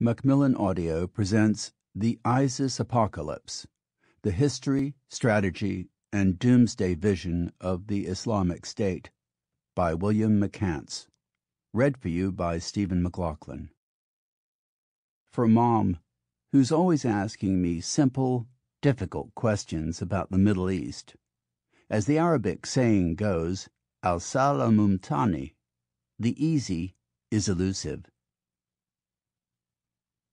Macmillan Audio presents The ISIS Apocalypse, the history, strategy, and doomsday vision of the Islamic State by William McCants. Read for you by Stephen McLaughlin. For Mom, who's always asking me simple, difficult questions about the Middle East. As the Arabic saying goes, al-sal al-mumtani, the easy is elusive.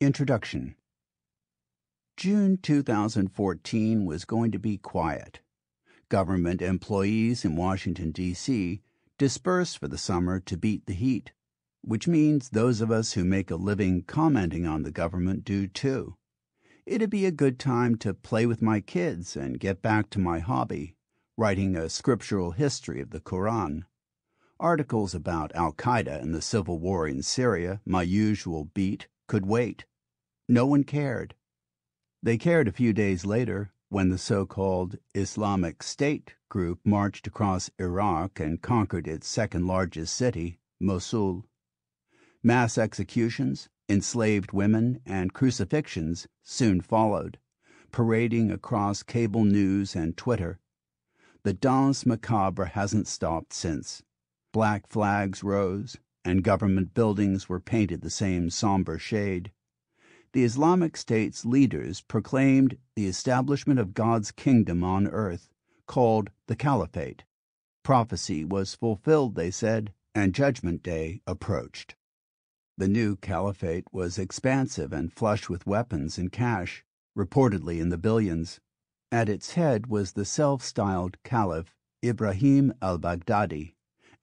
Introduction. June 2014 was going to be quiet. Government employees in Washington, D.C. dispersed for the summer to beat the heat, which means those of us who make a living commenting on the government do too. It'd be a good time to play with my kids and get back to my hobby, writing a scriptural history of the Quran. Articles about Al-Qaeda and the civil war in Syria, my usual beat, could wait. No one cared. They cared a few days later when the so-called Islamic State group marched across Iraq and conquered its second-largest city, Mosul. Mass executions, enslaved women, and crucifixions soon followed, parading across cable news and Twitter. The danse macabre hasn't stopped since. Black flags rose, and government buildings were painted the same somber shade. The Islamic State's leaders proclaimed the establishment of God's kingdom on earth, called the Caliphate. Prophecy was fulfilled, they said, and Judgment Day approached. The new Caliphate was expansive and flush with weapons and cash, reportedly in the billions. At its head was the self-styled Caliph Ibrahim al-Baghdadi,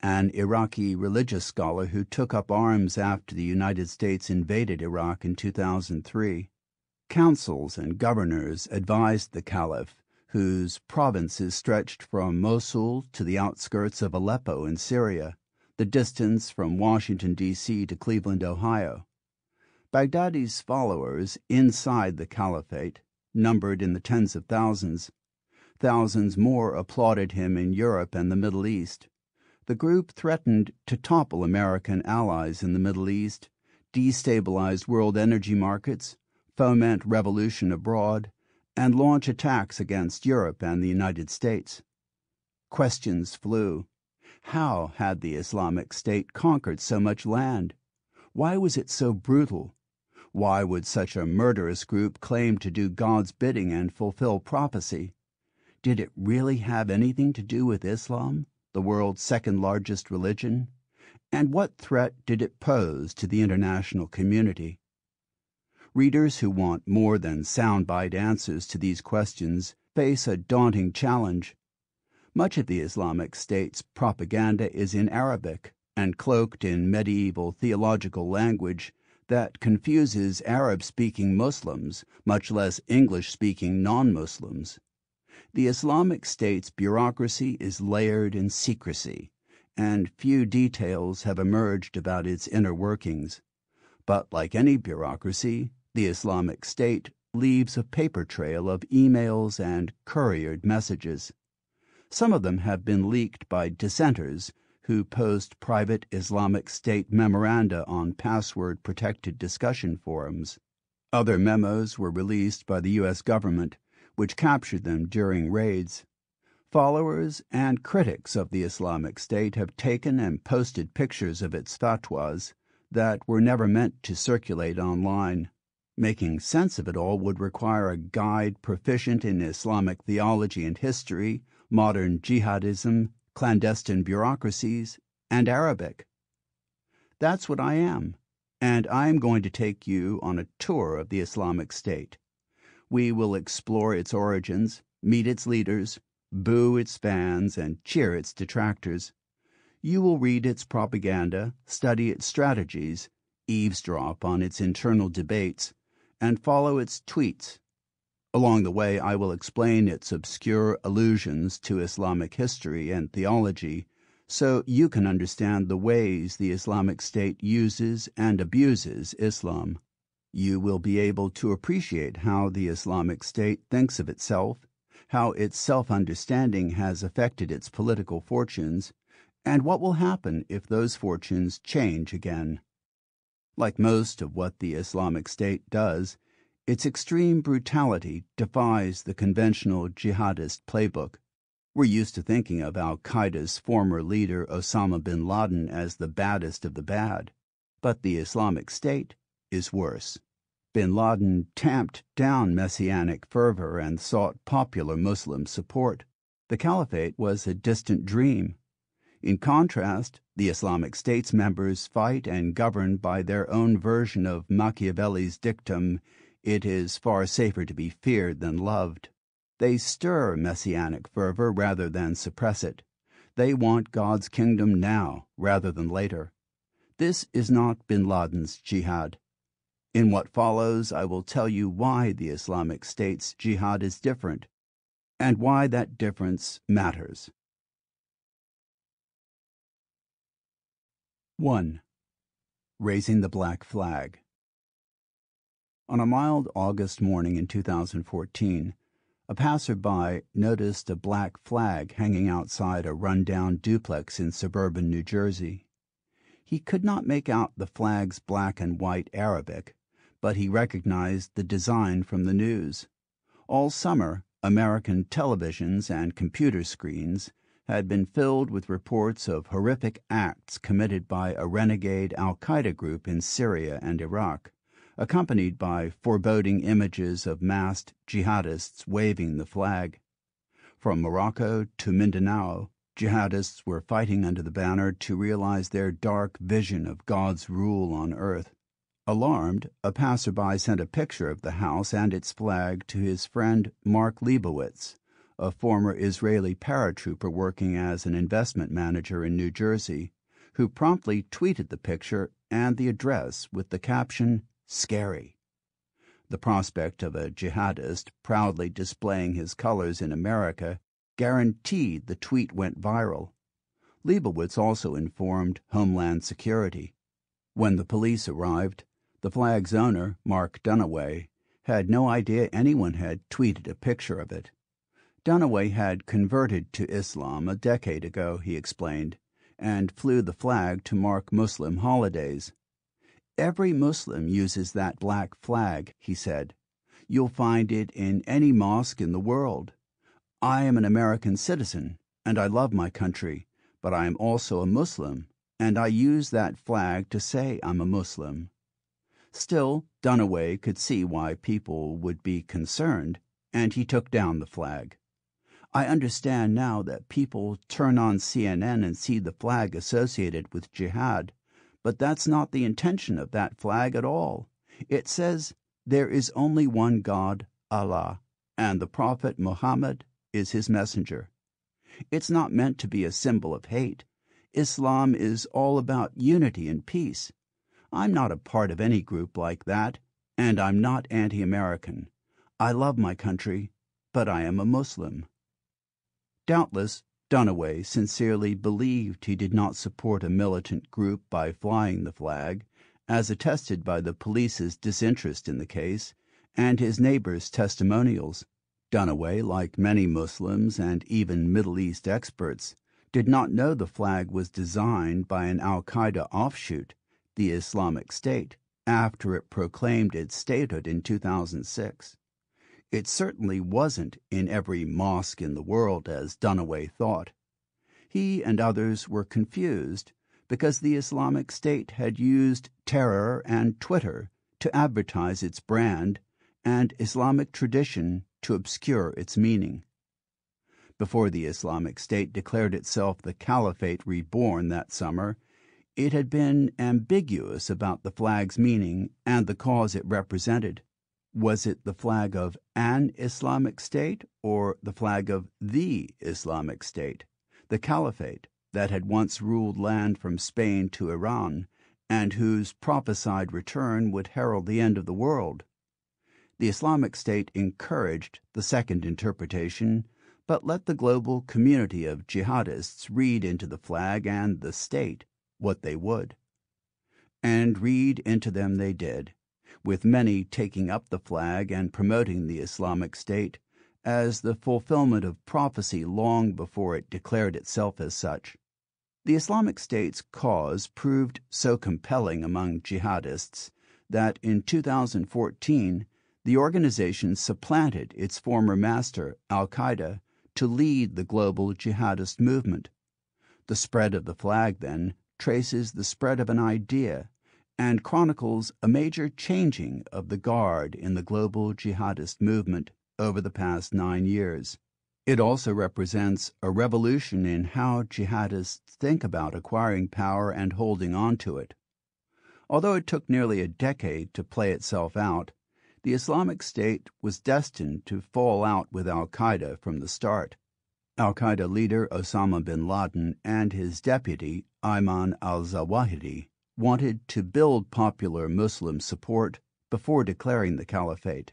an Iraqi religious scholar who took up arms after the United States invaded Iraq in 2003. Councils and governors advised the caliph, whose provinces stretched from Mosul to the outskirts of Aleppo in Syria, the distance from Washington, D.C. to Cleveland, Ohio. Baghdadi's followers inside the caliphate numbered in the tens of thousands. Thousands more applauded him in Europe and the Middle East. The group threatened to topple American allies in the Middle East, destabilize world energy markets, foment revolution abroad, and launch attacks against Europe and the United States. Questions flew. How had the Islamic State conquered so much land? Why was it so brutal? Why would such a murderous group claim to do God's bidding and fulfill prophecy? Did it really have anything to do with Islam, the world's second-largest religion? And what threat did it pose to the international community? Readers who want more than soundbite answers to these questions face a daunting challenge. Much of the Islamic State's propaganda is in Arabic and cloaked in medieval theological language that confuses Arab-speaking Muslims, much less English-speaking non-Muslims. The Islamic State's bureaucracy is layered in secrecy, and few details have emerged about its inner workings. But like any bureaucracy, the Islamic State leaves a paper trail of emails and couriered messages. Some of them have been leaked by dissenters who post private Islamic State memoranda on password-protected discussion forums. Other memos were released by the U.S. government, which captured them during raids. Followers and critics of the Islamic State have taken and posted pictures of its fatwas that were never meant to circulate online. Making sense of it all would require a guide proficient in Islamic theology and history, modern jihadism, clandestine bureaucracies, and Arabic. That's what I am, and I am going to take you on a tour of the Islamic State. We will explore its origins, meet its leaders, boo its fans, and cheer its detractors. You will read its propaganda, study its strategies, eavesdrop on its internal debates, and follow its tweets. Along the way, I will explain its obscure allusions to Islamic history and theology so you can understand the ways the Islamic State uses and abuses Islam. You will be able to appreciate how the Islamic State thinks of itself, how its self-understanding has affected its political fortunes, and what will happen if those fortunes change again. Like most of what the Islamic State does, its extreme brutality defies the conventional jihadist playbook. We're used to thinking of al-Qaeda's former leader Osama bin Laden as the baddest of the bad, but the Islamic State is worse. Bin Laden tamped down messianic fervor and sought popular Muslim support. The caliphate was a distant dream. In contrast, the Islamic State's members fight and govern by their own version of Machiavelli's dictum, "It is far safer to be feared than loved." They stir messianic fervor rather than suppress it. They want God's kingdom now rather than later. This is not bin Laden's jihad. In what follows, I will tell you why the Islamic State's jihad is different, and why that difference matters. 1. Raising the Black Flag. On a mild August morning in 2014, a passerby noticed a black flag hanging outside a run-down duplex in suburban New Jersey. He could not make out the flag's black and white Arabic, but he recognized the design from the news. All summer, American televisions and computer screens had been filled with reports of horrific acts committed by a renegade al-Qaeda group in Syria and Iraq, accompanied by foreboding images of masked jihadists waving the flag. From Morocco to Mindanao, jihadists were fighting under the banner to realize their dark vision of God's rule on earth. Alarmed, a passerby sent a picture of the house and its flag to his friend Mark Leibowitz, a former Israeli paratrooper working as an investment manager in New Jersey, who promptly tweeted the picture and the address with the caption, "Scary." The prospect of a jihadist proudly displaying his colors in America guaranteed the tweet went viral. Leibowitz also informed Homeland Security. When the police arrived, the flag's owner, Mark Dunaway, had no idea anyone had tweeted a picture of it. Dunaway had converted to Islam a decade ago, he explained, and flew the flag to mark Muslim holidays. "Every Muslim uses that black flag," he said. "You'll find it in any mosque in the world. I am an American citizen, and I love my country, but I am also a Muslim, and I use that flag to say I'm a Muslim." Still, Dunaway could see why people would be concerned, and he took down the flag. "I understand now that people turn on CNN and see the flag associated with jihad, but that's not the intention of that flag at all. It says there is only one God, Allah, and the Prophet Muhammad is his messenger. It's not meant to be a symbol of hate. Islam is all about unity and peace. I'm not a part of any group like that, and I'm not anti-American. I love my country, but I am a Muslim." Doubtless, Dunaway sincerely believed he did not support a militant group by flying the flag, as attested by the police's disinterest in the case and his neighbors' testimonials. Dunaway, like many Muslims and even Middle East experts, did not know the flag was designed by an al-Qaeda offshoot, the Islamic State, after it proclaimed its statehood in 2006. It certainly wasn't in every mosque in the world, as Dunaway thought. He and others were confused because the Islamic State had used terror and Twitter to advertise its brand and Islamic tradition to obscure its meaning. Before the Islamic State declared itself the Caliphate reborn that summer, it had been ambiguous about the flag's meaning and the cause it represented. Was it the flag of an Islamic State or the flag of the Islamic State, the Caliphate that had once ruled land from Spain to Iran and whose prophesied return would herald the end of the world? The Islamic State encouraged the second interpretation, but let the global community of jihadists read into the flag and the state what they would. And read into them they did, with many taking up the flag and promoting the Islamic State as the fulfillment of prophecy long before it declared itself as such. The Islamic State's cause proved so compelling among jihadists that in 2014 the organization supplanted its former master, al-Qaeda, to lead the global jihadist movement. The spread of the flag, then, traces the spread of an idea and chronicles a major changing of the guard in the global jihadist movement over the past 9 years. It also represents a revolution in how jihadists think about acquiring power and holding on to it. Although it took nearly a decade to play itself out, the Islamic State was destined to fall out with al-Qaeda from the start. Al-Qaeda leader Osama bin Laden and his deputy, Ayman al-Zawahiri, wanted to build popular Muslim support before declaring the caliphate.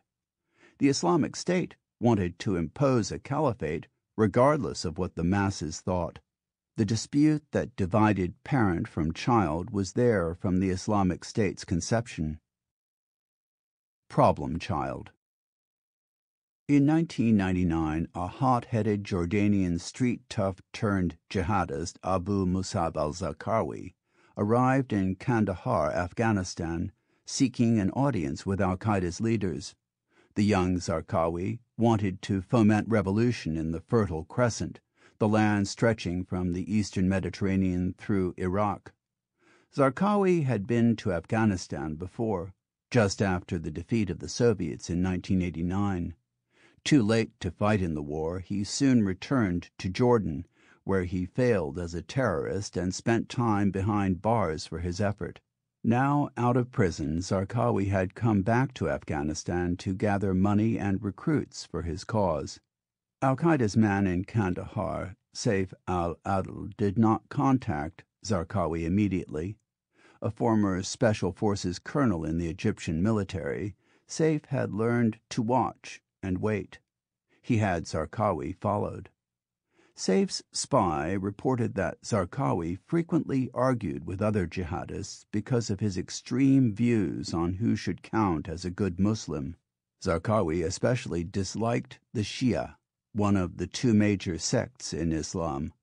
The Islamic State wanted to impose a caliphate regardless of what the masses thought. The dispute that divided parent from child was there from the Islamic State's conception. Problem child. In 1999, a hot-headed Jordanian street-tough-turned-jihadist Abu Musab al-Zarqawi arrived in Kandahar, Afghanistan, seeking an audience with al-Qaeda's leaders. The young Zarqawi wanted to foment revolution in the Fertile Crescent, the land stretching from the eastern Mediterranean through Iraq. Zarqawi had been to Afghanistan before, just after the defeat of the Soviets in 1989. Too late to fight in the war, he soon returned to Jordan, where he failed as a terrorist and spent time behind bars for his effort. Now out of prison, Zarqawi had come back to Afghanistan to gather money and recruits for his cause. Al-Qaeda's man in Kandahar, Saif al-Adl, did not contact Zarqawi immediately. A former Special Forces colonel in the Egyptian military, Saif had learned to watch and wait. He had Zarqawi followed. Saif's spy reported that Zarqawi frequently argued with other jihadists because of his extreme views on who should count as a good Muslim. Zarqawi especially disliked the Shia, one of the two major sects in Islam.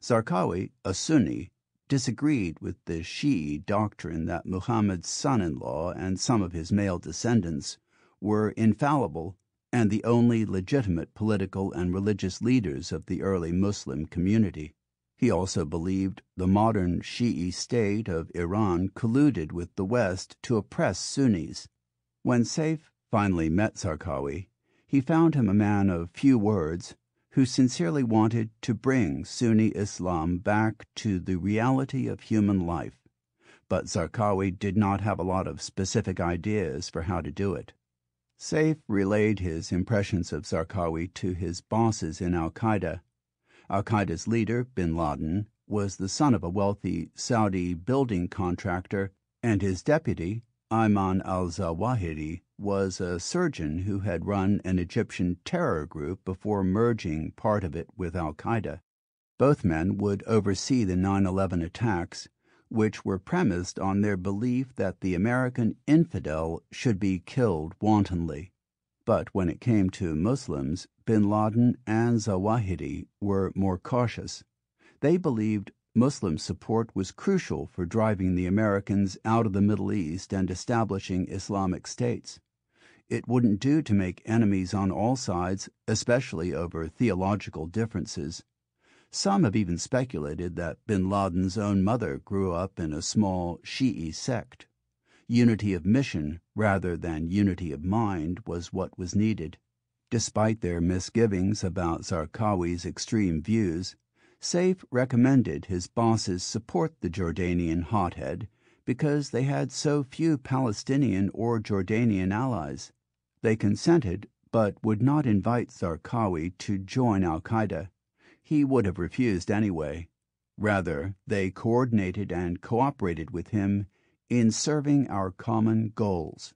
Zarqawi, a Sunni, disagreed with the Shi'i doctrine that Muhammad's son-in-law and some of his male descendants were infallible and the only legitimate political and religious leaders of the early Muslim community. He also believed the modern Shi'i state of Iran colluded with the West to oppress Sunnis. When Saif finally met Zarqawi, he found him a man of few words who sincerely wanted to bring Sunni Islam back to the reality of human life. But Zarqawi did not have a lot of specific ideas for how to do it. Saif relayed his impressions of Zarqawi to his bosses in al-Qaeda. Al-Qaeda's leader, bin Laden, was the son of a wealthy Saudi building contractor, and his deputy, Ayman al-Zawahiri, was a surgeon who had run an Egyptian terror group before merging part of it with al-Qaeda. Both men would oversee the 9/11 attacks, which were premised on their belief that the American infidel should be killed wantonly. But when it came to Muslims, bin Laden and Zawahiri were more cautious. They believed Muslim support was crucial for driving the Americans out of the Middle East and establishing Islamic states. It wouldn't do to make enemies on all sides, especially over theological differences. Some have even speculated that bin Laden's own mother grew up in a small Shi'i sect. Unity of mission rather than unity of mind was what was needed. Despite their misgivings about Zarqawi's extreme views, Saif recommended his bosses support the Jordanian hothead because they had so few Palestinian or Jordanian allies. They consented, but would not invite Zarqawi to join al-Qaeda. He would have refused anyway. Rather, they coordinated and cooperated with him in serving our common goals.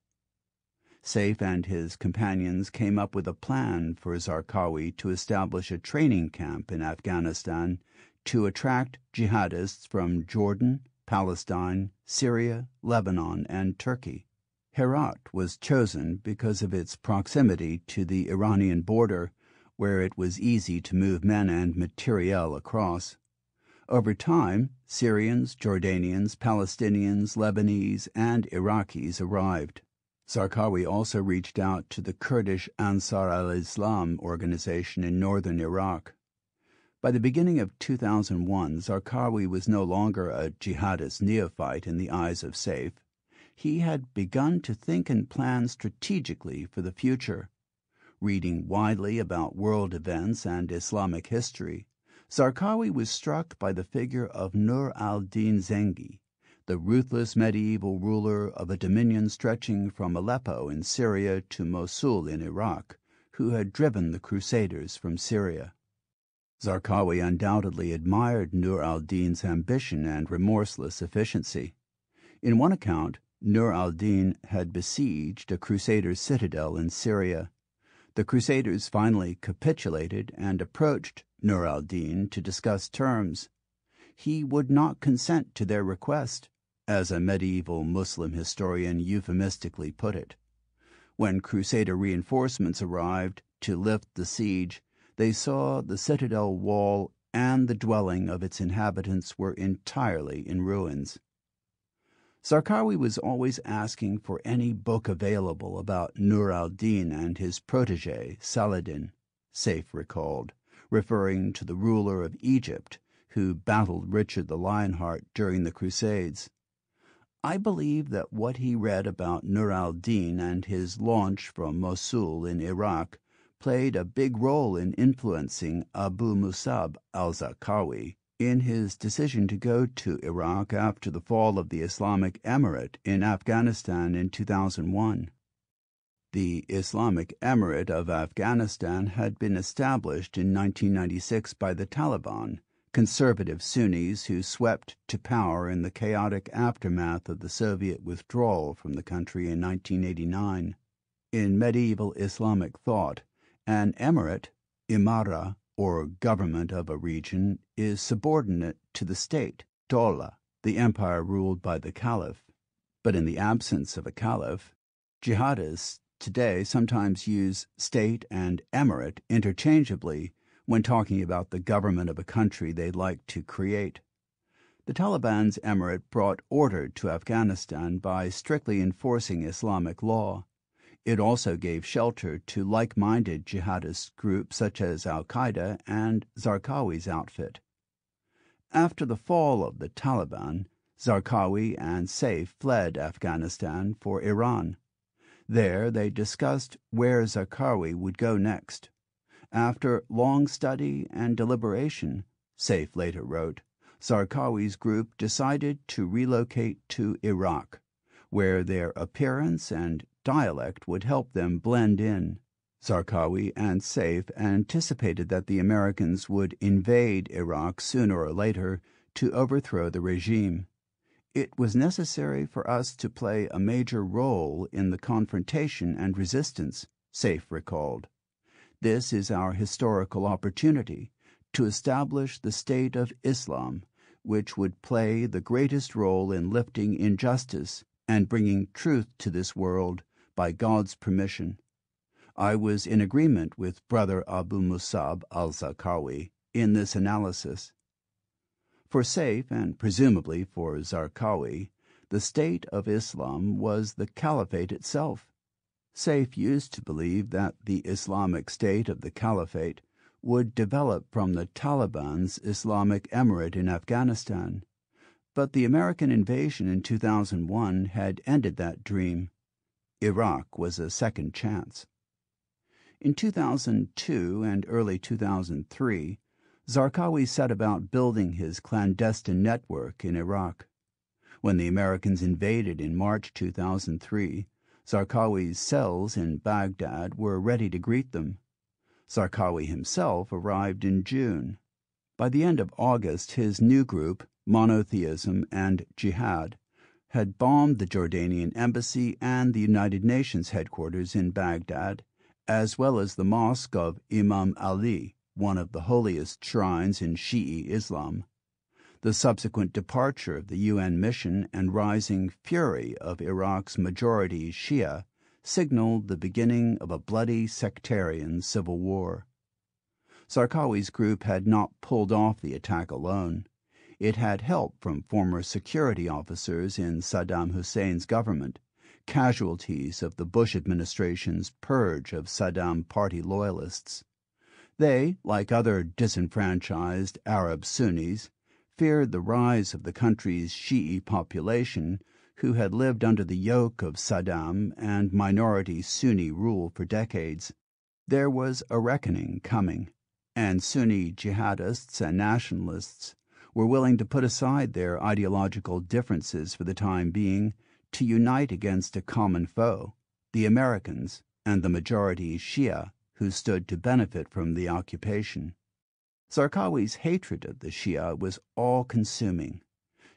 Saif and his companions came up with a plan for Zarqawi to establish a training camp in Afghanistan to attract jihadists from Jordan, Palestine, Syria, Lebanon, and Turkey. Herat was chosen because of its proximity to the Iranian border, where it was easy to move men and materiel across. Over time, Syrians, Jordanians, Palestinians, Lebanese, and Iraqis arrived. Zarqawi also reached out to the Kurdish Ansar al-Islam organization in northern Iraq. By the beginning of 2001, Zarqawi was no longer a jihadist neophyte in the eyes of Saif. He had begun to think and plan strategically for the future. Reading widely about world events and Islamic history, Zarqawi was struck by the figure of Nur al-Din Zengi, the ruthless medieval ruler of a dominion stretching from Aleppo in Syria to Mosul in Iraq, who had driven the Crusaders from Syria. Zarqawi undoubtedly admired Nur al-Din's ambition and remorseless efficiency. In one account, Nur al-Din had besieged a Crusader citadel in Syria. The Crusaders finally capitulated and approached Nur al-Din to discuss terms. He would not consent to their request, as a medieval Muslim historian euphemistically put it. When Crusader reinforcements arrived to lift the siege, they saw the citadel wall and the dwelling of its inhabitants were entirely in ruins. Zarqawi was always asking for any book available about Nur al-Din and his protege, Saladin, Saif recalled, referring to the ruler of Egypt who battled Richard the Lionheart during the Crusades. I believe that what he read about Nur al-Din and his launch from Mosul in Iraq played a big role in influencing Abu Musab al-Zarqawi in his decision to go to Iraq after the fall of the Islamic Emirate in Afghanistan in 2001. The Islamic Emirate of Afghanistan had been established in 1996 by the Taliban, conservative Sunnis who swept to power in the chaotic aftermath of the Soviet withdrawal from the country in 1989. In medieval Islamic thought, an emirate, imara, or government of a region, is subordinate to the state, Dawla, the empire ruled by the caliph. But in the absence of a caliph, jihadists today sometimes use state and emirate interchangeably when talking about the government of a country they'd like to create. The Taliban's emirate brought order to Afghanistan by strictly enforcing Islamic law. It also gave shelter to like-minded jihadist groups such as al-Qaeda and Zarqawi's outfit. After the fall of the Taliban, Zarqawi and Saif fled Afghanistan for Iran. There they discussed where Zarqawi would go next. After long study and deliberation, Saif later wrote, Zarqawi's group decided to relocate to Iraq, where their appearance and dialect would help them blend in. Zarqawi and Saif anticipated that the Americans would invade Iraq sooner or later to overthrow the regime. It was necessary for us to play a major role in the confrontation and resistance, Saif recalled. This is our historical opportunity to establish the State of Islam, which would play the greatest role in lifting injustice and bringing truth to this world by God's permission. I was in agreement with Brother Abu Musab al-Zarqawi in this analysis. For Saif, and presumably for Zarqawi, the State of Islam was the Caliphate itself. Saif used to believe that the Islamic State of the Caliphate would develop from the Taliban's Islamic Emirate in Afghanistan, but the American invasion in 2001 had ended that dream. Iraq was a second chance. In 2002 and early 2003, Zarqawi set about building his clandestine network in Iraq. When the Americans invaded in March 2003, Zarqawi's cells in Baghdad were ready to greet them. Zarqawi himself arrived in June. By the end of August, his new group, Monotheism and Jihad, had bombed the Jordanian embassy and the United Nations headquarters in Baghdad, as well as the mosque of Imam Ali, one of the holiest shrines in Shi'i Islam. The subsequent departure of the UN mission and rising fury of Iraq's majority Shia signaled the beginning of a bloody sectarian civil war. Zarqawi's group had not pulled off the attack alone. It had help from former security officers in Saddam Hussein's government, casualties of the Bush administration's purge of Saddam party loyalists. They, like other disenfranchised Arab Sunnis, feared the rise of the country's Shi'i population who had lived under the yoke of Saddam and minority Sunni rule for decades. There was a reckoning coming, and Sunni jihadists and nationalists were willing to put aside their ideological differences for the time being to unite against a common foe, the Americans and the majority Shia who stood to benefit from the occupation. Zarqawi's hatred of the Shia was all-consuming.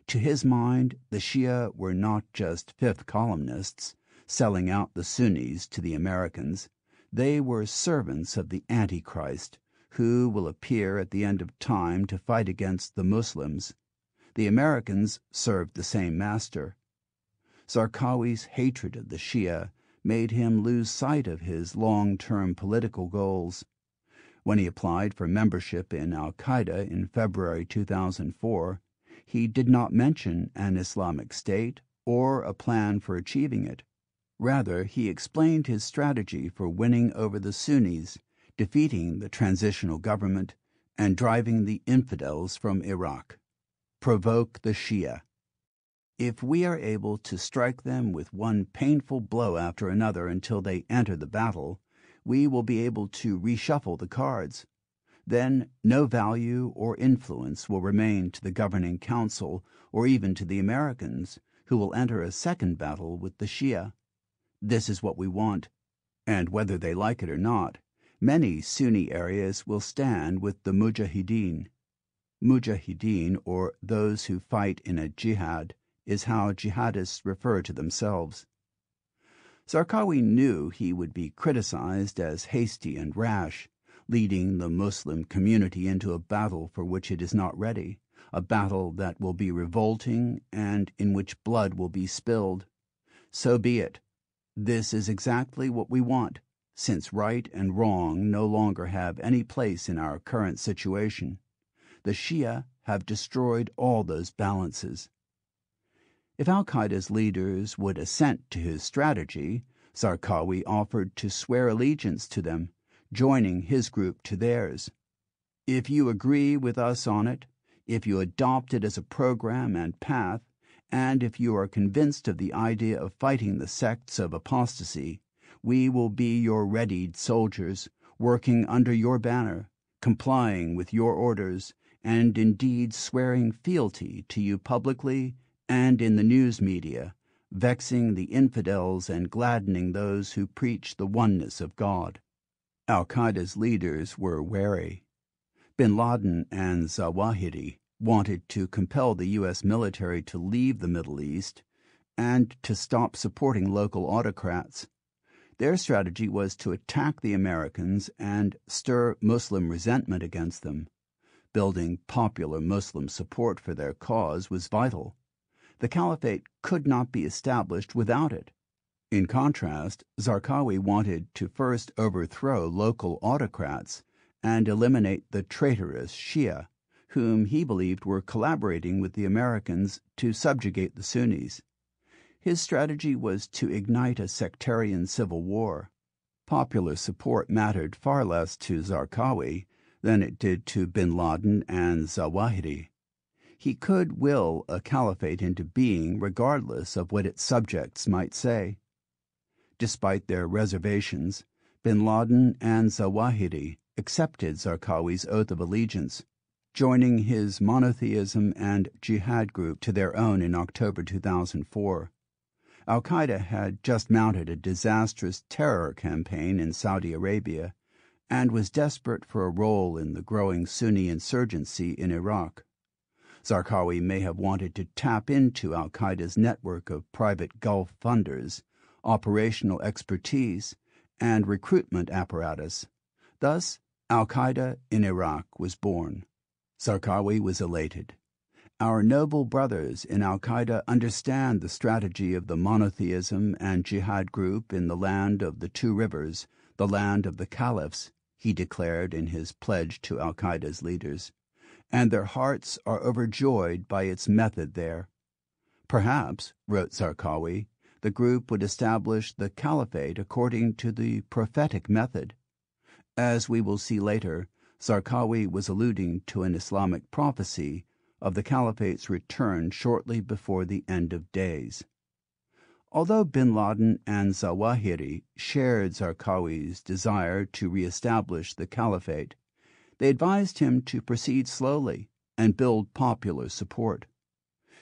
To his mind, the Shia were not just fifth columnists selling out the Sunnis to the Americans. They were servants of the Antichrist, who will appear at the end of time to fight against the Muslims. The Americans served the same master. Zarqawi's hatred of the Shia made him lose sight of his long-term political goals. When he applied for membership in al-Qaeda in February 2004, he did not mention an Islamic State or a plan for achieving it. Rather, he explained his strategy for winning over the Sunnis, defeating the transitional government, and driving the infidels from Iraq. Provoke the Shia. If we are able to strike them with one painful blow after another until they enter the battle, we will be able to reshuffle the cards. Then no value or influence will remain to the governing council or even to the Americans, who will enter a second battle with the Shia. This is what we want, and whether they like it or not, many Sunni areas will stand with the Mujahideen. Mujahideen, or those who fight in a jihad, is how jihadists refer to themselves. Zarqawi knew he would be criticized as hasty and rash, leading the Muslim community into a battle for which it is not ready, a battle that will be revolting and in which blood will be spilled. So be it. This is exactly what we want, since right and wrong no longer have any place in our current situation. The Shia have destroyed all those balances. If al-Qaeda's leaders would assent to his strategy, Zarqawi offered to swear allegiance to them, joining his group to theirs. If you agree with us on it, if you adopt it as a program and path, and if you are convinced of the idea of fighting the sects of apostasy, we will be your readied soldiers, working under your banner, complying with your orders, and indeed swearing fealty to you publicly and in the news media, vexing the infidels and gladdening those who preach the oneness of God. Al-Qaeda's leaders were wary. Bin Laden and Zawahiri wanted to compel the U.S. military to leave the Middle East and to stop supporting local autocrats. Their strategy was to attack the Americans and stir Muslim resentment against them. Building popular Muslim support for their cause was vital. The caliphate could not be established without it. In contrast, Zarqawi wanted to first overthrow local autocrats and eliminate the traitorous Shia, whom he believed were collaborating with the Americans to subjugate the Sunnis. His strategy was to ignite a sectarian civil war. Popular support mattered far less to Zarqawi than it did to Bin Laden and Zawahiri. He could will a caliphate into being regardless of what its subjects might say. Despite their reservations, Bin Laden and Zawahiri accepted Zarqawi's oath of allegiance, joining his monotheism and jihad group to their own in October 2004. Al-Qaeda had just mounted a disastrous terror campaign in Saudi Arabia and was desperate for a role in the growing Sunni insurgency in Iraq. Zarqawi may have wanted to tap into al-Qaeda's network of private Gulf funders, operational expertise, and recruitment apparatus. Thus, al-Qaeda in Iraq was born. Zarqawi was elated. Our noble brothers in al-Qaeda understand the strategy of the monotheism and jihad group in the land of the two rivers, the land of the caliphs, he declared in his pledge to al-Qaeda's leaders. and their hearts are overjoyed by its method there. Perhaps, wrote Zarqawi, the group would establish the caliphate according to the prophetic method. As we will see later, Zarqawi was alluding to an Islamic prophecy of the caliphate's return shortly before the end of days. Although bin Laden and Zawahiri shared Zarqawi's desire to reestablish the caliphate, they advised him to proceed slowly and build popular support.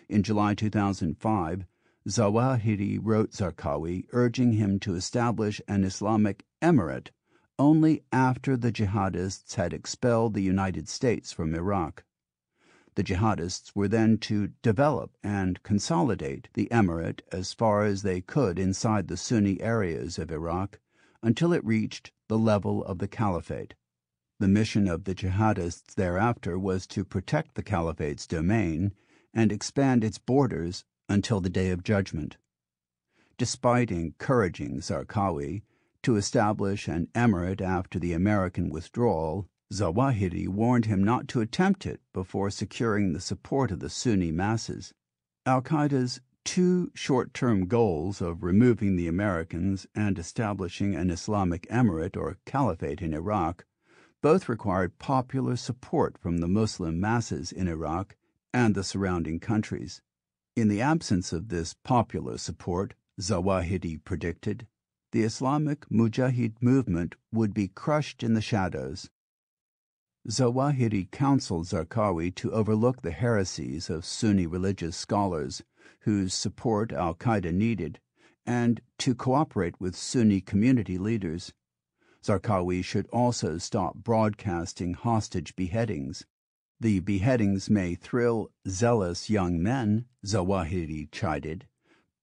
In July 2005, Zawahiri wrote Zarqawi urging him to establish an Islamic emirate only after the jihadists had expelled the United States from Iraq. The jihadists were then to develop and consolidate the emirate as far as they could inside the Sunni areas of Iraq until it reached the level of the caliphate. The mission of the jihadists thereafter was to protect the caliphate's domain and expand its borders until the Day of Judgment. Despite encouraging Zarqawi to establish an emirate after the American withdrawal, Zawahiri warned him not to attempt it before securing the support of the Sunni masses. Al-Qaeda's two short-term goals of removing the Americans and establishing an Islamic emirate or caliphate in Iraq both required popular support from the Muslim masses in Iraq and the surrounding countries. In the absence of this popular support, Zawahiri predicted, the Islamic Mujahid movement would be crushed in the shadows. Zawahiri counseled Zarqawi to overlook the heresies of Sunni religious scholars whose support al-Qaeda needed and to cooperate with Sunni community leaders. Zarqawi should also stop broadcasting hostage beheadings. The beheadings may thrill zealous young men, Zawahiri chided,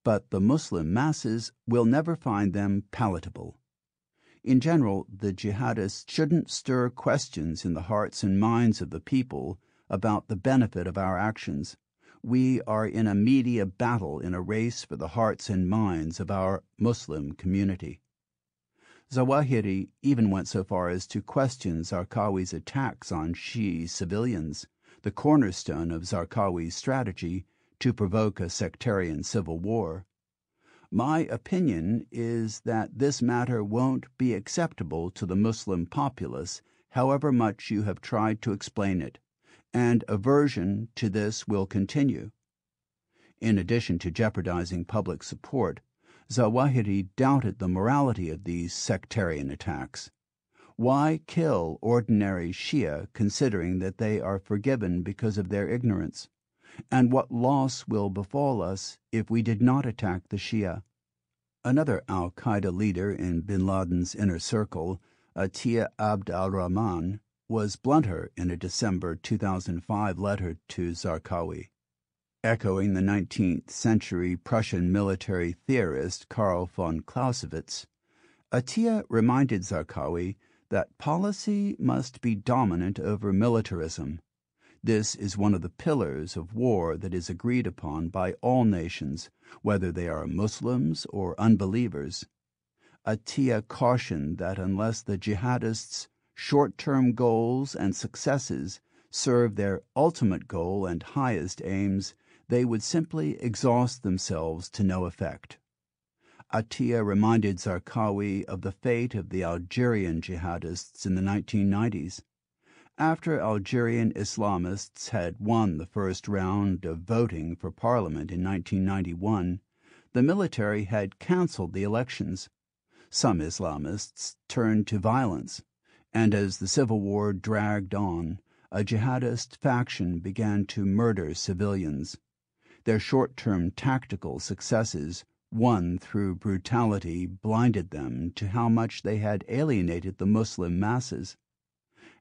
but the Muslim masses will never find them palatable. In general, the jihadists shouldn't stir questions in the hearts and minds of the people about the benefit of our actions. We are in a media battle in a race for the hearts and minds of our Muslim community. Zawahiri even went so far as to question Zarqawi's attacks on Shi'i civilians, the cornerstone of Zarqawi's strategy to provoke a sectarian civil war. My opinion is that this matter won't be acceptable to the Muslim populace, however much you have tried to explain it, and aversion to this will continue. In addition to jeopardizing public support, Zawahiri doubted the morality of these sectarian attacks. Why kill ordinary Shia considering that they are forgiven because of their ignorance? And what loss will befall us if we did not attack the Shia? Another al-Qaeda leader in bin Laden's inner circle, Atiya Abd al-Rahman, was blunter in a December 2005 letter to Zarqawi. Echoing the 19th century Prussian military theorist Karl von Clausewitz, Atiya reminded Zarqawi that policy must be dominant over militarism. This is one of the pillars of war that is agreed upon by all nations, whether they are Muslims or unbelievers. Atiya cautioned that unless the jihadists' short-term goals and successes serve their ultimate goal and highest aims, they would simply exhaust themselves to no effect. Atiya reminded Zarqawi of the fate of the Algerian jihadists in the 1990s. After Algerian Islamists had won the first round of voting for parliament in 1991, the military had canceled the elections. Some Islamists turned to violence, and as the civil war dragged on, a jihadist faction began to murder civilians. Their short-term tactical successes, won through brutality, blinded them to how much they had alienated the Muslim masses.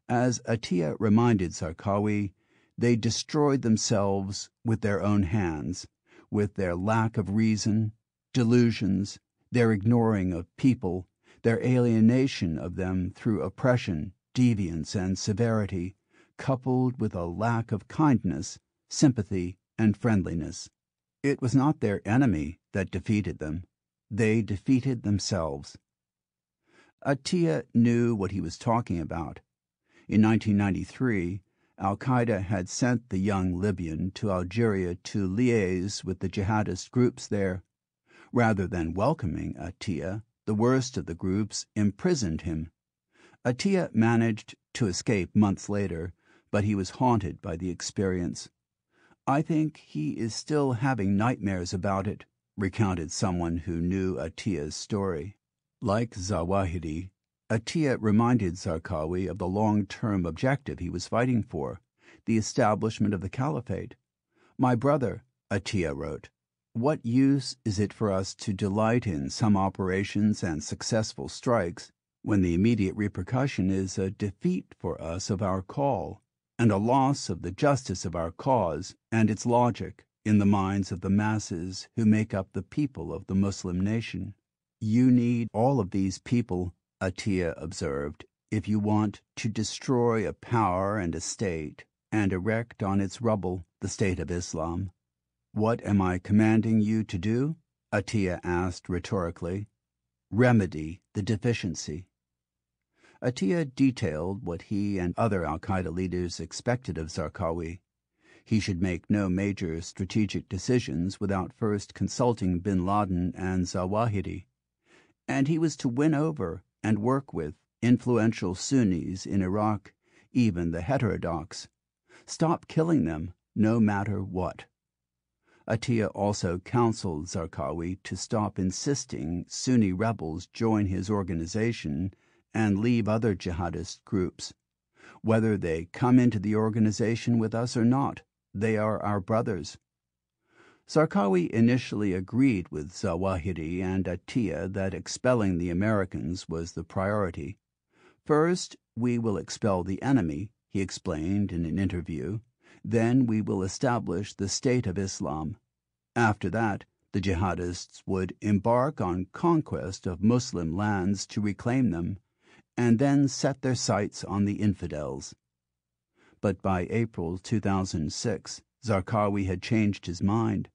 As Atiya reminded Zarqawi, they destroyed themselves with their own hands, with their lack of reason, delusions, their ignoring of people, their alienation of them through oppression, deviance, and severity, coupled with a lack of kindness, sympathy, and friendliness. It was not their enemy that defeated them. They defeated themselves. Atiya knew what he was talking about. In 1993, Al-Qaeda had sent the young Libyan to Algeria to liaise with the jihadist groups there. Rather than welcoming Atiyah, the worst of the groups imprisoned him. Atiyah managed to escape months later, but he was haunted by the experience. "I think he is still having nightmares about it," recounted someone who knew Atiyah's story. Like Zawahiri, Atiyah reminded Zarqawi of the long-term objective he was fighting for, the establishment of the caliphate. "My brother," Atiyah wrote, "what use is it for us to delight in some operations and successful strikes when the immediate repercussion is a defeat for us of our call, and a loss of the justice of our cause and its logic in the minds of the masses who make up the people of the Muslim nation? You need all of these people," Atiyah observed, "if you want to destroy a power and a state and erect on its rubble the state of Islam." "What am I commanding you to do?" Atiyah asked rhetorically. "Remedy the deficiency." Atiyah detailed what he and other al-Qaeda leaders expected of Zarqawi. He should make no major strategic decisions without first consulting bin Laden and Zawahiri. And he was to win over and work with influential Sunnis in Iraq, even the heterodox. Stop killing them, no matter what. Atiyah also counseled Zarqawi to stop insisting Sunni rebels join his organization and leave other jihadist groups. "Whether they come into the organization with us or not, they are our brothers." Zarqawi initially agreed with Zawahiri and Atiyah that expelling the Americans was the priority. "First, we will expel the enemy," he explained in an interview. "Then we will establish the State of Islam. After that, the jihadists would embark on conquest of Muslim lands to reclaim them, and then set their sights on the infidels." But by April 2006, Zarqawi had changed his mind.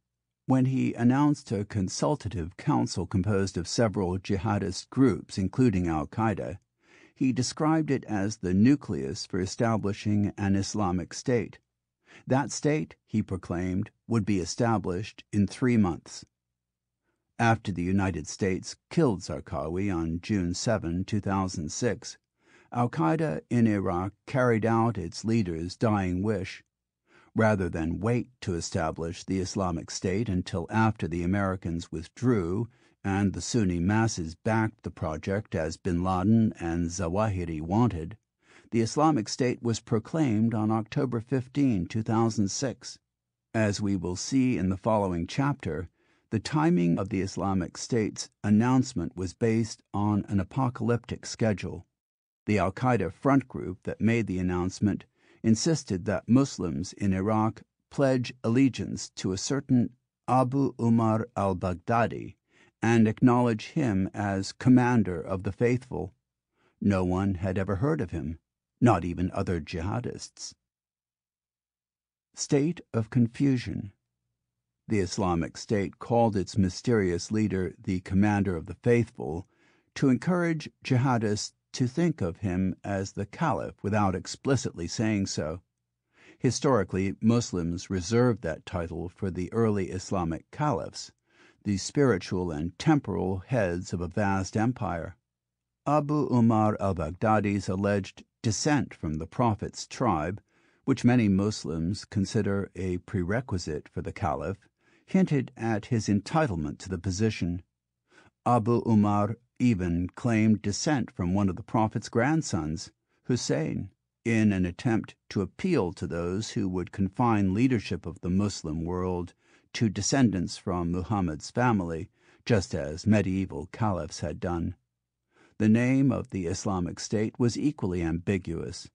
When he announced a consultative council composed of several jihadist groups, including al-Qaeda, he described it as the nucleus for establishing an Islamic state. That state, he proclaimed, would be established in 3 months. After the United States killed Zarqawi on June 7, 2006, al-Qaeda in Iraq carried out its leader's dying wish. Rather than wait to establish the Islamic State until after the Americans withdrew and the Sunni masses backed the project as bin Laden and Zawahiri wanted, the Islamic State was proclaimed on October 15, 2006. As we will see in the following chapter, the timing of the Islamic State's announcement was based on an apocalyptic schedule. The al-Qaeda front group that made the announcement insisted that Muslims in Iraq pledge allegiance to a certain Abu Umar al-Baghdadi and acknowledge him as commander of the faithful. No one had ever heard of him, not even other jihadists. State of confusion. The Islamic State called its mysterious leader the commander of the faithful to encourage jihadists to think of him as the caliph without explicitly saying so. Historically, Muslims reserved that title for the early Islamic caliphs, the spiritual and temporal heads of a vast empire. Abu Umar al-Baghdadi's alleged descent from the Prophet's tribe, which many Muslims consider a prerequisite for the caliph, hinted at his entitlement to the position. Abu Umar even claimed descent from one of the Prophet's grandsons, Hussein, in an attempt to appeal to those who would confine leadership of the Muslim world to descendants from Muhammad's family, just as medieval caliphs had done. The name of the Islamic State was equally ambiguous.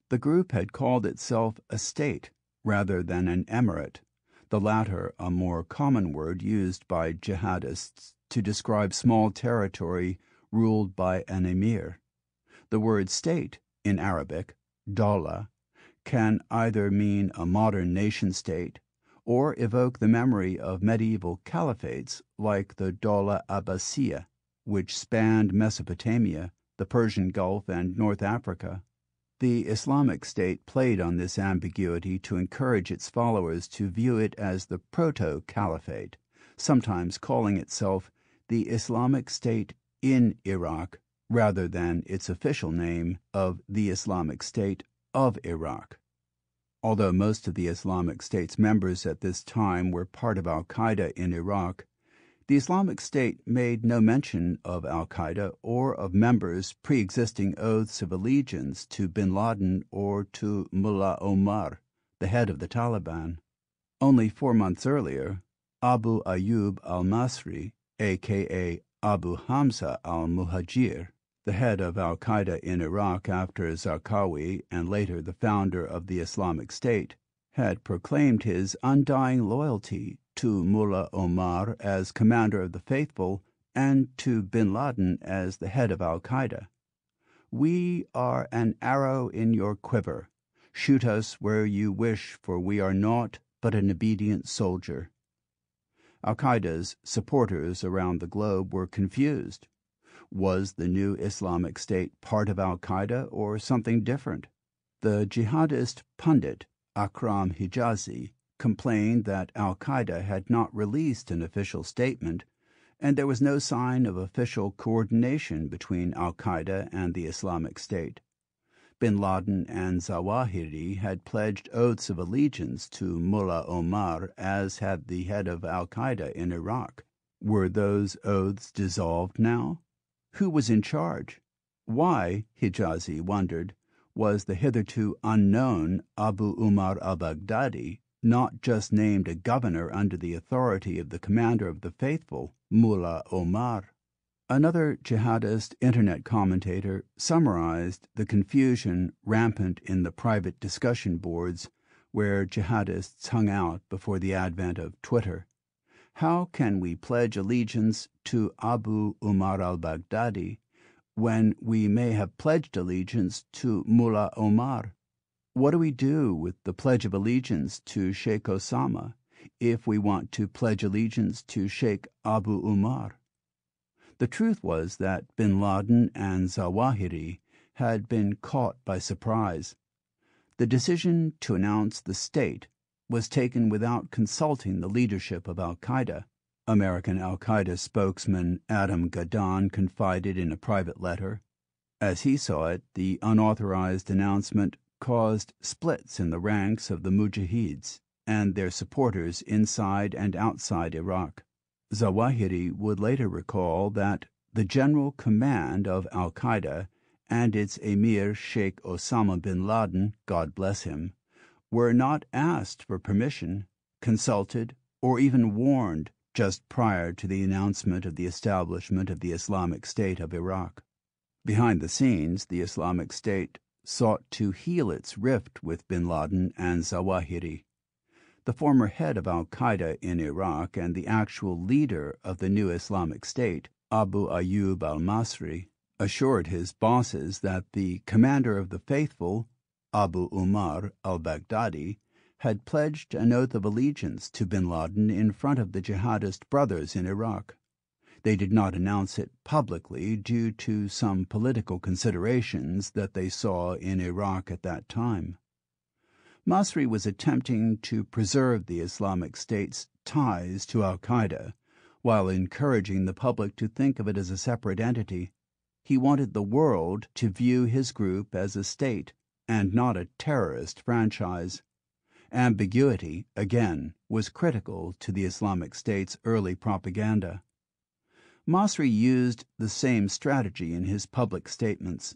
The group had called itself a state rather than an emirate, the latter a more common word used by jihadists to describe small territory ruled by an emir. The word state, in Arabic, dawla, can either mean a modern nation-state or evoke the memory of medieval caliphates like the Dawla Abbasiyya, which spanned Mesopotamia, the Persian Gulf, and North Africa. The Islamic State played on this ambiguity to encourage its followers to view it as the proto-caliphate, sometimes calling itself the Islamic State in Iraq rather than its official name of the Islamic State of Iraq. Although most of the Islamic State's members at this time were part of al-Qaeda in Iraq, the Islamic State made no mention of al-Qaeda or of members pre-existing oaths of allegiance to bin Laden or to Mullah Omar, the head of the Taliban. Only 4 months earlier, Abu Ayyub al-Masri, a.k.a. Abu Hamza al-Muhajir, the head of al-Qaeda in Iraq after Zarqawi and later the founder of the Islamic State, had proclaimed his undying loyalty to Mullah Omar as commander of the faithful and to bin Laden as the head of al-Qaeda. "We are an arrow in your quiver. Shoot us where you wish, for we are naught but an obedient soldier." Al-Qaeda's supporters around the globe were confused. Was the new Islamic State part of al-Qaeda or something different? The jihadist pundit Akram Hijazi complained that al-Qaeda had not released an official statement, and there was no sign of official coordination between al-Qaeda and the Islamic State. Bin Laden and Zawahiri had pledged oaths of allegiance to Mullah Omar, as had the head of al-Qaeda in Iraq. Were those oaths dissolved now? Who was in charge? Why, Hijazi wondered, was the hitherto unknown Abu Umar al-Baghdadi not just named a governor under the authority of the commander of the faithful, Mullah Omar? Another jihadist internet commentator summarized the confusion rampant in the private discussion boards where jihadists hung out before the advent of Twitter. How can we pledge allegiance to Abu Umar al-Baghdadi when we may have pledged allegiance to Mullah Omar? What do we do with the Pledge of Allegiance to Sheikh Osama if we want to pledge allegiance to Sheikh Abu Umar? The truth was that bin Laden and Zawahiri had been caught by surprise. The decision to announce the state was taken without consulting the leadership of al-Qaeda. American al-Qaeda spokesman Adam Gaddan confided in a private letter. As he saw it, the unauthorized announcement caused splits in the ranks of the Mujahids and their supporters inside and outside Iraq. Zawahiri would later recall that the general command of al-Qaeda and its emir Sheikh Osama bin Laden, God bless him, were not asked for permission, consulted, or even warned just prior to the announcement of the establishment of the Islamic State of Iraq. Behind the scenes, the Islamic State sought to heal its rift with bin Laden and Zawahiri. The former head of al-Qaeda in Iraq and the actual leader of the new Islamic State, Abu Ayyub al-Masri, assured his bosses that the commander of the faithful, Abu Umar al-Baghdadi, had pledged an oath of allegiance to bin Laden in front of the jihadist brothers in Iraq. They did not announce it publicly due to some political considerations that they saw in Iraq at that time. Masri was attempting to preserve the Islamic State's ties to al-Qaeda while encouraging the public to think of it as a separate entity. He wanted the world to view his group as a state and not a terrorist franchise. Ambiguity, again, was critical to the Islamic State's early propaganda. Masri used the same strategy in his public statements.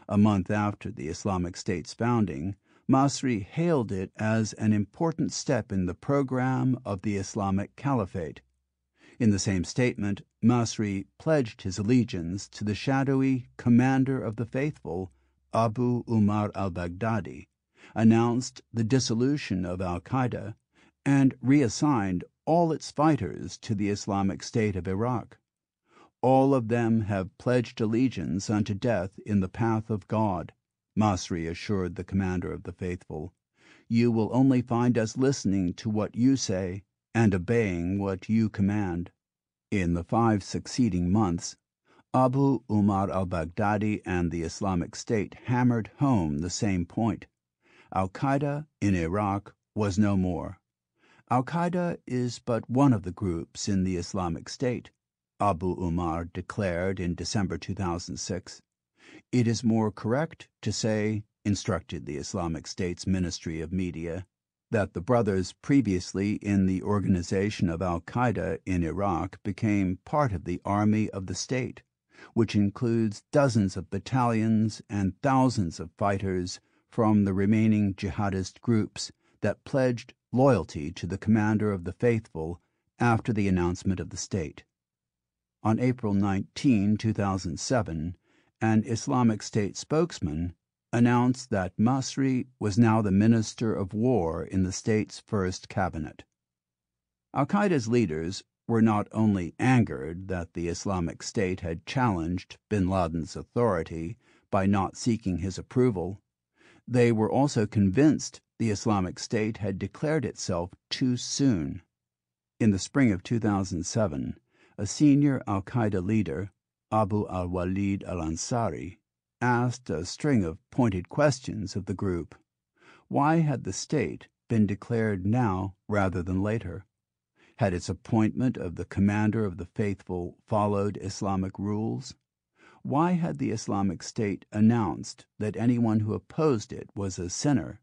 A month after the Islamic State's founding, Masri hailed it as an important step in the program of the Islamic Caliphate. In the same statement, Masri pledged his allegiance to the shadowy commander of the faithful, Abu Umar al-Baghdadi, announced the dissolution of al-Qaeda, and reassigned all its fighters to the Islamic State of Iraq. All of them have pledged allegiance unto death in the path of God, Masri assured the commander of the faithful. You will only find us listening to what you say and obeying what you command. In the 5 succeeding months, Abu Umar al-Baghdadi and the Islamic State hammered home the same point. Al-Qaeda in Iraq was no more. Al-Qaeda is but one of the groups in the Islamic State, Abu Umar declared in December 2006. It is more correct to say, instructed the Islamic State's Ministry of Media, that the brothers previously in the organization of Al-Qaeda in Iraq became part of the army of the state, which includes dozens of battalions and thousands of fighters from the remaining jihadist groups that pledged loyalty to the commander of the faithful after the announcement of the state. On April 19, 2007, an Islamic State spokesman announced that Masri was now the Minister of War in the state's first cabinet. Al-Qaeda's leaders were not only angered that the Islamic State had challenged bin Laden's authority by not seeking his approval, they were also convinced the Islamic State had declared itself too soon. In the spring of 2007, a senior Al-Qaeda leader, Abu al-Walid al-Ansari, asked a string of pointed questions of the group. Why had the state been declared now rather than later? Had its appointment of the commander of the faithful followed Islamic rules? Why had the Islamic State announced that anyone who opposed it was a sinner?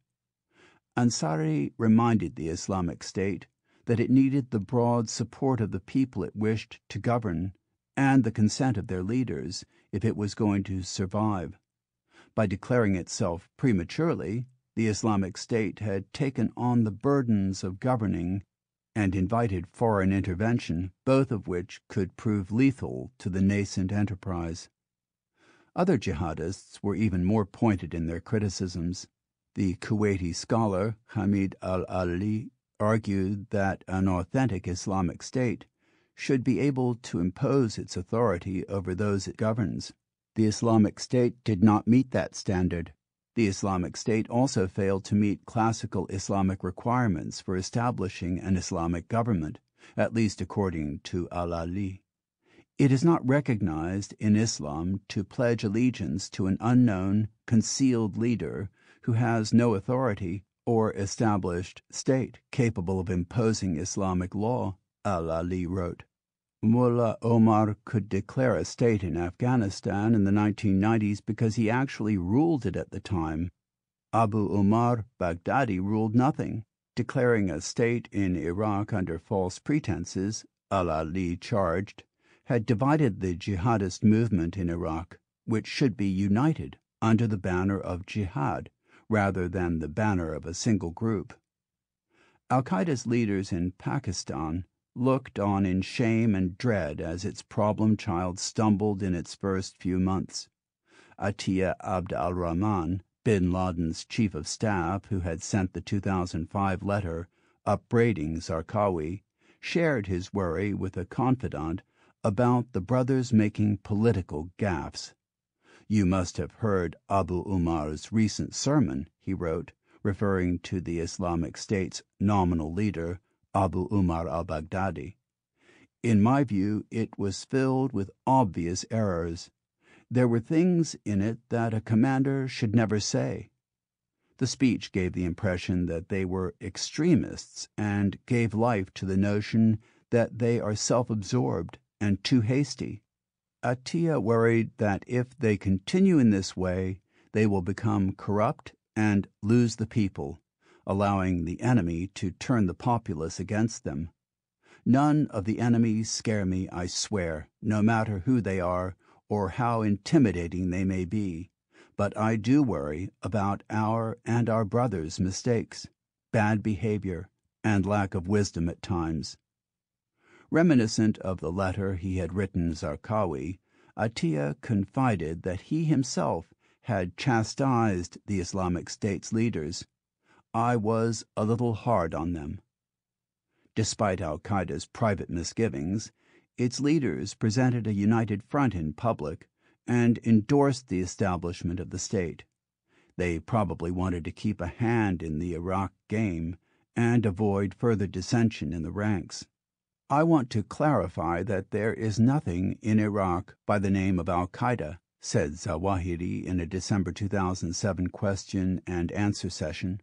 Ansari reminded the Islamic State that it needed the broad support of the people it wished to govern and the consent of their leaders if it was going to survive. By declaring itself prematurely, the Islamic State had taken on the burdens of governing and invited foreign intervention, both of which could prove lethal to the nascent enterprise. Other jihadists were even more pointed in their criticisms. The Kuwaiti scholar Hamid al-Ali argued that an authentic Islamic State should be able to impose its authority over those it governs. The Islamic State did not meet that standard. The Islamic State also failed to meet classical Islamic requirements for establishing an Islamic government, at least according to al-Ali. It is not recognized in Islam to pledge allegiance to an unknown, concealed leader who has no authority or established state capable of imposing Islamic law, al-Ali wrote. Mullah Omar could declare a state in Afghanistan in the 1990s because he actually ruled it at the time. Abu Umar Baghdadi ruled nothing, declaring a state in Iraq under false pretenses, al-Ali charged, had divided the jihadist movement in Iraq, which should be united under the banner of jihad rather than the banner of a single group. Al-Qaeda's leaders in Pakistan looked on in shame and dread as its problem child stumbled in its first few months. Atiyah Abd al-Rahman, bin Laden's chief of staff who had sent the 2005 letter upbraiding Zarqawi, shared his worry with a confidant about the brothers making political gaffes. "You must have heard Abu Umar's recent sermon," he wrote, referring to the Islamic State's nominal leader, Abu Umar al-Baghdadi. "In my view, it was filled with obvious errors. There were things in it that a commander should never say." The speech gave the impression that they were extremists and gave life to the notion that they are self-absorbed and too hasty. Atiyah worried that if they continue in this way, they will become corrupt and lose the people, allowing the enemy to turn the populace against them. "None of the enemies scare me, I swear, no matter who they are or how intimidating they may be, but I do worry about our and our brothers' mistakes, bad behavior, and lack of wisdom at times." Reminiscent of the letter he had written Zarqawi, Atiyah confided that he himself had chastised the Islamic State's leaders. "I was a little hard on them." Despite al-Qaeda's private misgivings, its leaders presented a united front in public and endorsed the establishment of the state. They probably wanted to keep a hand in the Iraq game and avoid further dissension in the ranks. I want to clarify that there is nothing in Iraq by the name of al-Qaeda, said Zawahiri in a December 2007 question and answer session.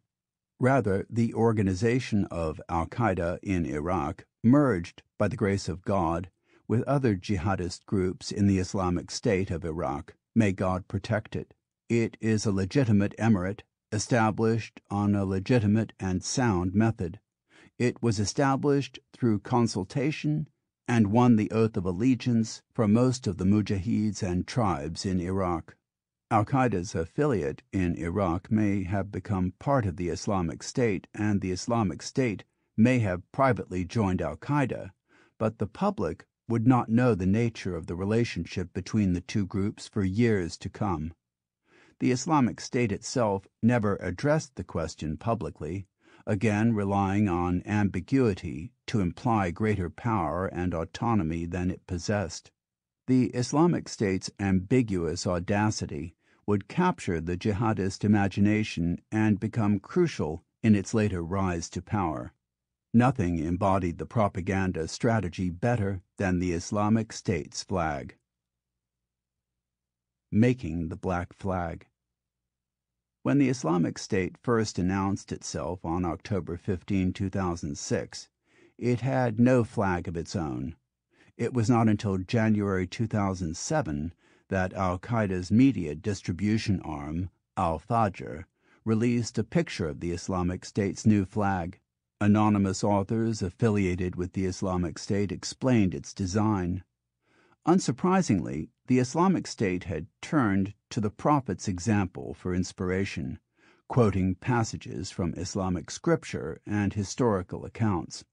Rather, the organization of al-Qaeda in Iraq merged, by the grace of God, with other jihadist groups in the Islamic State of Iraq. May God protect it. It is a legitimate emirate, established on a legitimate and sound method. It was established through consultation and won the oath of allegiance from most of the mujahids and tribes in Iraq. Al-Qaeda's affiliate in Iraq may have become part of the Islamic State, and the Islamic State may have privately joined Al-Qaeda, but the public would not know the nature of the relationship between the two groups for years to come. The Islamic State itself never addressed the question publicly, again relying on ambiguity to imply greater power and autonomy than it possessed. The Islamic State's ambiguous audacity would capture the jihadist imagination and become crucial in its later rise to power. Nothing embodied the propaganda strategy better than the Islamic State's flag. Making the black flag. When the Islamic State first announced itself on October 15, 2006, it had no flag of its own. It was not until January 2007 that al-Qaeda's media distribution arm, Al-Fajr, released a picture of the Islamic State's new flag. Anonymous authors affiliated with the Islamic State explained its design. Unsurprisingly, the Islamic State had turned to the Prophet's example for inspiration, quoting passages from Islamic scripture and historical accounts.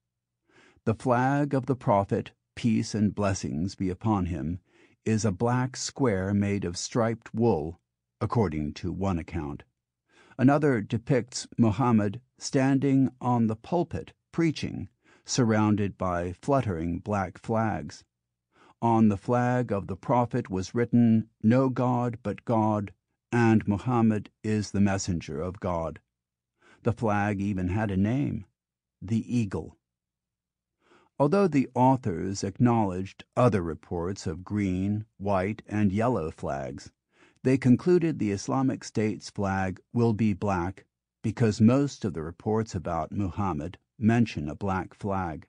The flag of the Prophet, peace and blessings be upon him, is a black square made of striped wool, according to one account. Another depicts Muhammad standing on the pulpit preaching, surrounded by fluttering black flags. On the flag of the Prophet was written, "No God but God, and Muhammad is the messenger of God." The flag even had a name, the Eagle. Although the authors acknowledged other reports of green, white, and yellow flags, they concluded the Islamic State's flag will be black because most of the reports about Muhammad mention a black flag.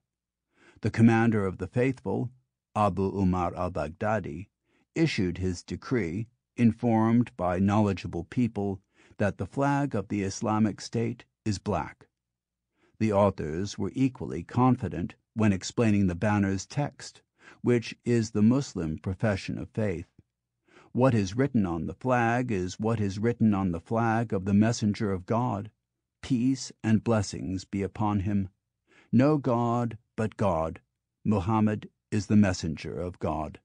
The commander of the faithful, Abu Umar al-Baghdadi, issued his decree, informed by knowledgeable people that the flag of the Islamic State is black. The authors were equally confident when explaining the banner's text, which is the Muslim profession of faith. What is written on the flag is what is written on the flag of the messenger of God. Peace and blessings be upon him. No God but God. Muhammad is the messenger of God.